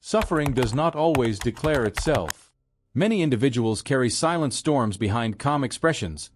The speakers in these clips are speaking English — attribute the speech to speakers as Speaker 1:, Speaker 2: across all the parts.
Speaker 1: Suffering does not always declare itself. Many individuals carry silent storms behind calm expressions,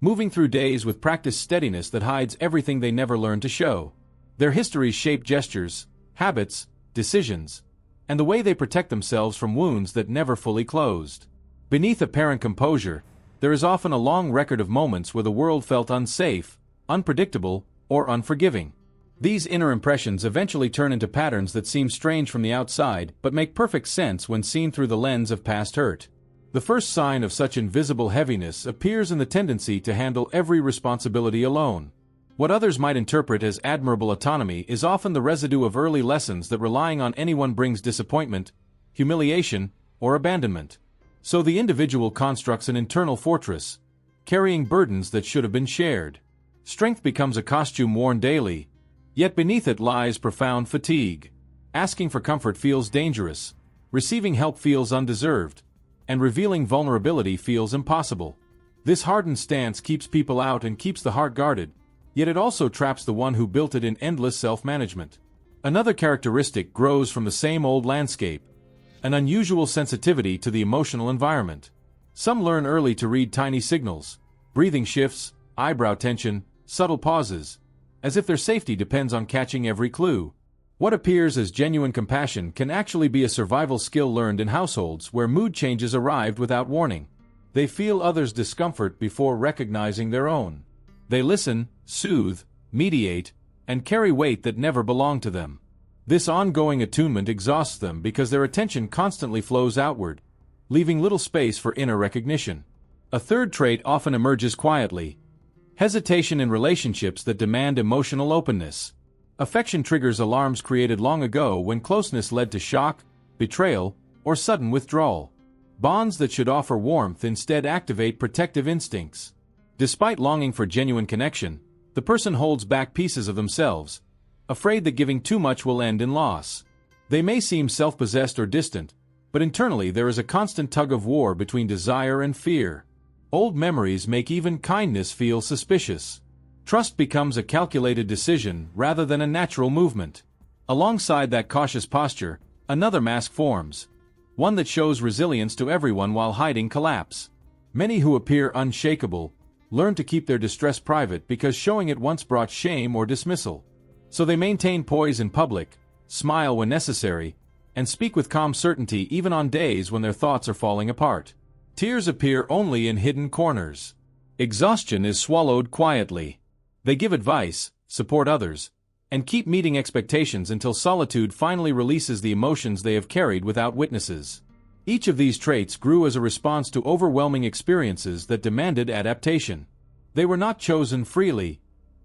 Speaker 1: moving through days with practiced steadiness that hides everything they never learned to show. Their histories shape gestures, habits, decisions, and the way they protect themselves from wounds that never fully closed. Beneath apparent composure, there is often a long record of moments where the world felt unsafe, unpredictable, or unforgiving. These inner impressions eventually turn into patterns that seem strange from the outside but make perfect sense when seen through the lens of past hurt. The first sign of such invisible heaviness appears in the tendency to handle every responsibility alone. What others might interpret as admirable autonomy is often the residue of early lessons that relying on anyone brings disappointment, humiliation, or abandonment. So the individual constructs an internal fortress, carrying burdens that should have been shared. Strength becomes a costume worn daily, yet beneath it lies profound fatigue. Asking for comfort feels dangerous, receiving help feels undeserved, and revealing vulnerability feels impossible. This hardened stance keeps people out and keeps the heart guarded, yet it also traps the one who built it in endless self-management. Another characteristic grows from the same old landscape, an unusual sensitivity to the emotional environment. Some learn early to read tiny signals, breathing shifts, eyebrow tension, subtle pauses, as if their safety depends on catching every clue. What appears as genuine compassion can actually be a survival skill learned in households where mood changes arrived without warning. They feel others' discomfort before recognizing their own. They listen, soothe, mediate, and carry weight that never belonged to them. This ongoing attunement exhausts them because their attention constantly flows outward, leaving little space for inner recognition. A third trait often emerges quietly: hesitation in relationships that demand emotional openness. Affection triggers alarms created long ago when closeness led to shock, betrayal, or sudden withdrawal. Bonds that should offer warmth instead activate protective instincts. Despite longing for genuine connection, the person holds back pieces of themselves, afraid that giving too much will end in loss. They may seem self-possessed or distant, but internally there is a constant tug-of-war between desire and fear. Old memories make even kindness feel suspicious. Trust becomes a calculated decision rather than a natural movement. Alongside that cautious posture, another mask forms, one that shows resilience to everyone while hiding collapse. Many who appear unshakable learn to keep their distress private because showing it once brought shame or dismissal. So they maintain poise in public, smile when necessary, and speak with calm certainty even on days when their thoughts are falling apart. Tears appear only in hidden corners. Exhaustion is swallowed quietly. They give advice, support others, and keep meeting expectations until solitude finally releases the emotions they have carried without witnesses. Each of these traits grew as a response to overwhelming experiences that demanded adaptation. They were not chosen freely.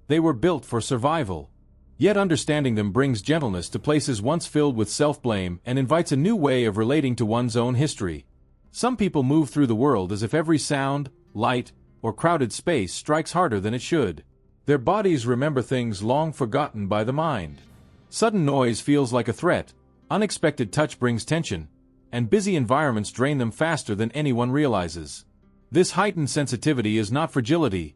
Speaker 1: They were built for survival. Yet understanding them brings gentleness to places once filled with self-blame and invites a new way of relating to one's own history. Some people move through the world as if every sound, light, or crowded space strikes harder than it should. Their bodies remember things long forgotten by the mind. Sudden noise feels like a threat, unexpected touch brings tension, and busy environments drain them faster than anyone realizes. This heightened sensitivity is not fragility.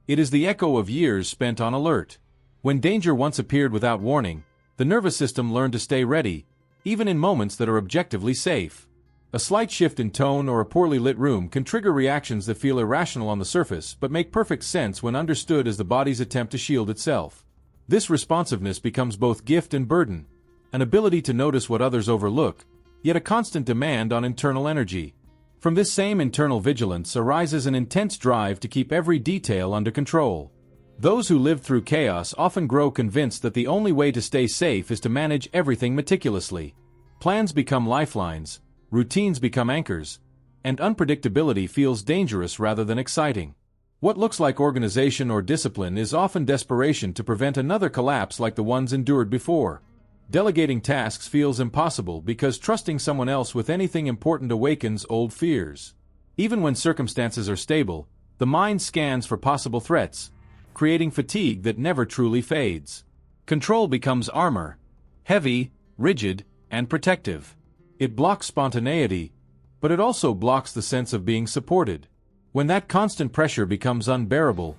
Speaker 1: It is the echo of years spent on alert. When danger once appeared without warning, the nervous system learned to stay ready, even in moments that are objectively safe. A slight shift in tone or a poorly lit room can trigger reactions that feel irrational on the surface but make perfect sense when understood as the body's attempt to shield itself. This responsiveness becomes both gift and burden, an ability to notice what others overlook, yet a constant demand on internal energy. From this same internal vigilance arises an intense drive to keep every detail under control. Those who live through chaos often grow convinced that the only way to stay safe is to manage everything meticulously. Plans become lifelines, routines become anchors, and unpredictability feels dangerous rather than exciting. What looks like organization or discipline is often desperation to prevent another collapse like the ones endured before. Delegating tasks feels impossible because trusting someone else with anything important awakens old fears. Even when circumstances are stable, the mind scans for possible threats, creating fatigue that never truly fades. Control becomes armor, heavy, rigid, and protective. It blocks spontaneity, but it also blocks the sense of being supported. When that constant pressure becomes unbearable,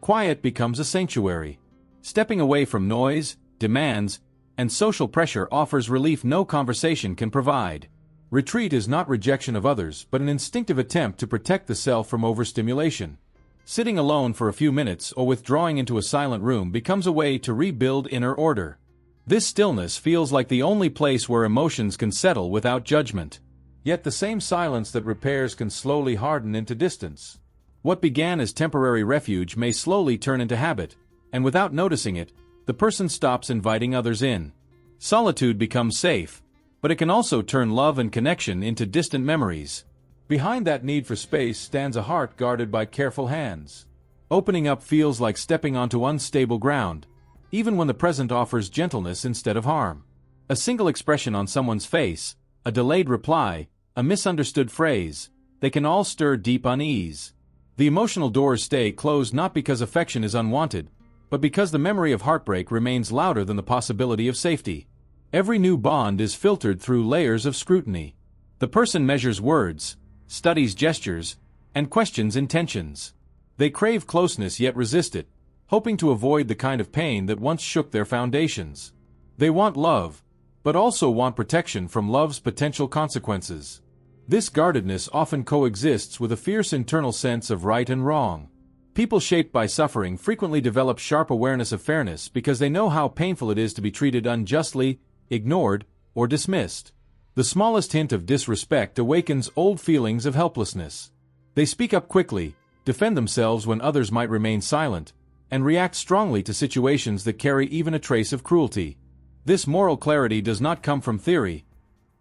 Speaker 1: quiet becomes a sanctuary. Stepping away from noise, demands, and social pressure offers relief no conversation can provide. Retreat is not rejection of others but an instinctive attempt to protect the self from overstimulation. Sitting alone for a few minutes or withdrawing into a silent room becomes a way to rebuild inner order. This stillness feels like the only place where emotions can settle without judgment. Yet the same silence that repairs can slowly harden into distance. What began as temporary refuge may slowly turn into habit, and without noticing it, the person stops inviting others in. Solitude becomes safe, but it can also turn love and connection into distant memories. Behind that need for space stands a heart guarded by careful hands. Opening up feels like stepping onto unstable ground, even when the present offers gentleness instead of harm. A single expression on someone's face, a delayed reply, a misunderstood phrase, they can all stir deep unease. The emotional doors stay closed not because affection is unwanted, but because the memory of heartbreak remains louder than the possibility of safety. Every new bond is filtered through layers of scrutiny. The person measures words, studies gestures, and questions intentions. They crave closeness yet resist it, hoping to avoid the kind of pain that once shook their foundations. They want love, but also want protection from love's potential consequences. This guardedness often coexists with a fierce internal sense of right and wrong. People shaped by suffering frequently develop sharp awareness of fairness because they know how painful it is to be treated unjustly, ignored, or dismissed. The smallest hint of disrespect awakens old feelings of helplessness. They speak up quickly, defend themselves when others might remain silent, and react strongly to situations that carry even a trace of cruelty. This moral clarity does not come from theory.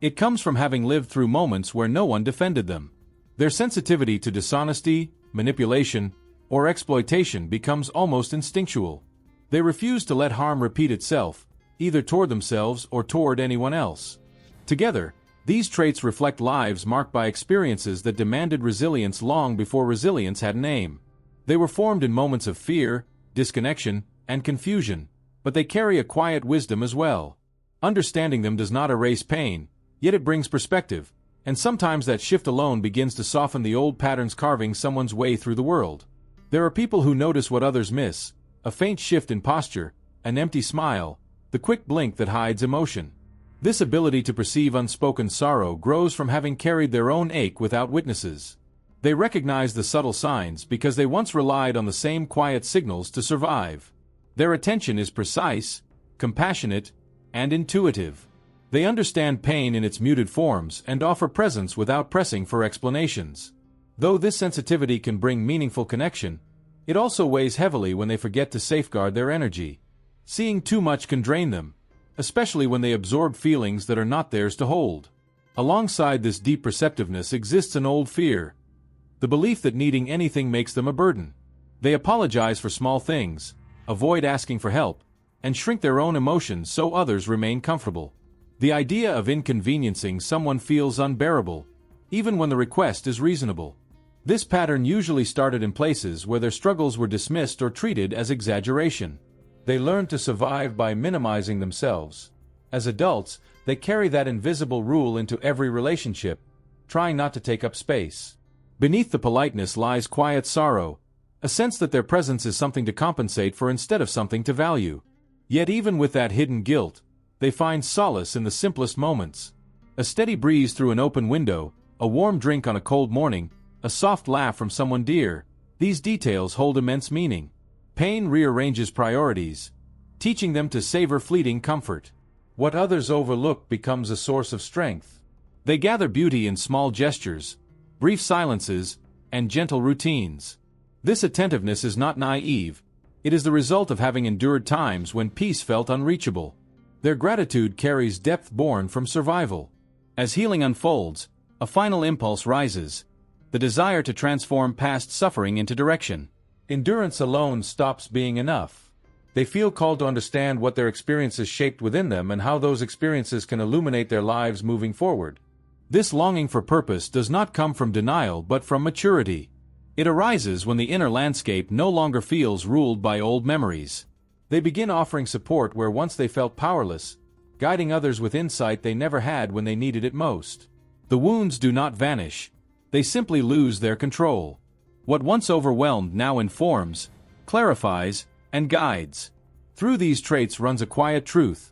Speaker 1: It comes from having lived through moments where no one defended them. Their sensitivity to dishonesty, manipulation, or exploitation becomes almost instinctual. They refuse to let harm repeat itself, either toward themselves or toward anyone else. Together, these traits reflect lives marked by experiences that demanded resilience long before resilience had a name. They were formed in moments of fear, disconnection, and confusion, but they carry a quiet wisdom as well. Understanding them does not erase pain, yet it brings perspective, and sometimes that shift alone begins to soften the old patterns carving someone's way through the world. There are people who notice what others miss, a faint shift in posture, an empty smile, the quick blink that hides emotion. This ability to perceive unspoken sorrow grows from having carried their own ache without witnesses. They recognize the subtle signs because they once relied on the same quiet signals to survive. Their attention is precise, compassionate, and intuitive. They understand pain in its muted forms and offer presence without pressing for explanations. Though this sensitivity can bring meaningful connection, it also weighs heavily when they forget to safeguard their energy. Seeing too much can drain them, especially when they absorb feelings that are not theirs to hold. Alongside this deep perceptiveness exists an old fear, the belief that needing anything makes them a burden. They apologize for small things, avoid asking for help, and shrink their own emotions so others remain comfortable. The idea of inconveniencing someone feels unbearable, even when the request is reasonable. This pattern usually started in places where their struggles were dismissed or treated as exaggeration. They learned to survive by minimizing themselves. As adults, they carry that invisible rule into every relationship, trying not to take up space. Beneath the politeness lies quiet sorrow, a sense that their presence is something to compensate for instead of something to value. Yet even with that hidden guilt, they find solace in the simplest moments. A steady breeze through an open window, a warm drink on a cold morning, a soft laugh from someone dear. These details hold immense meaning. Pain rearranges priorities, teaching them to savor fleeting comfort. What others overlook becomes a source of strength. They gather beauty in small gestures, brief silences, and gentle routines. This attentiveness is not naive. It is the result of having endured times when peace felt unreachable. Their gratitude carries depth born from survival. As healing unfolds, a final impulse rises, the desire to transform past suffering into direction. Endurance alone stops being enough. They feel called to understand what their experiences shaped within them and how those experiences can illuminate their lives moving forward. This longing for purpose does not come from denial but from maturity. It arises when the inner landscape no longer feels ruled by old memories. They begin offering support where once they felt powerless, guiding others with insight they never had when they needed it most. The wounds do not vanish. They simply lose their control. What once overwhelmed now informs, clarifies, and guides. Through these traits runs a quiet truth.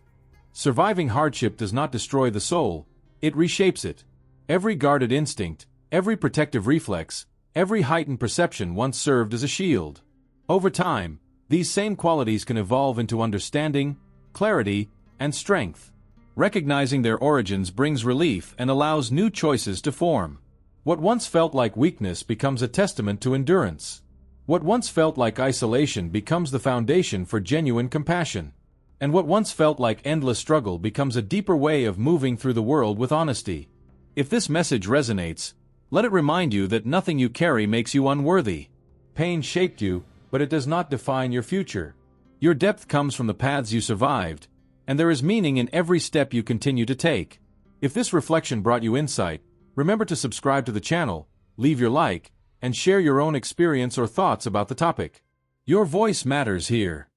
Speaker 1: Surviving hardship does not destroy the soul, it reshapes it. Every guarded instinct, every protective reflex, every heightened perception once served as a shield. Over time, these same qualities can evolve into understanding, clarity, and strength. Recognizing their origins brings relief and allows new choices to form. What once felt like weakness becomes a testament to endurance. What once felt like isolation becomes the foundation for genuine compassion. And what once felt like endless struggle becomes a deeper way of moving through the world with honesty. If this message resonates, let it remind you that nothing you carry makes you unworthy. Pain shaped you, but it does not define your future. Your depth comes from the paths you survived, and there is meaning in every step you continue to take. If this reflection brought you insight, remember to subscribe to the channel, leave your like, and share your own experience or thoughts about the topic. Your voice matters here.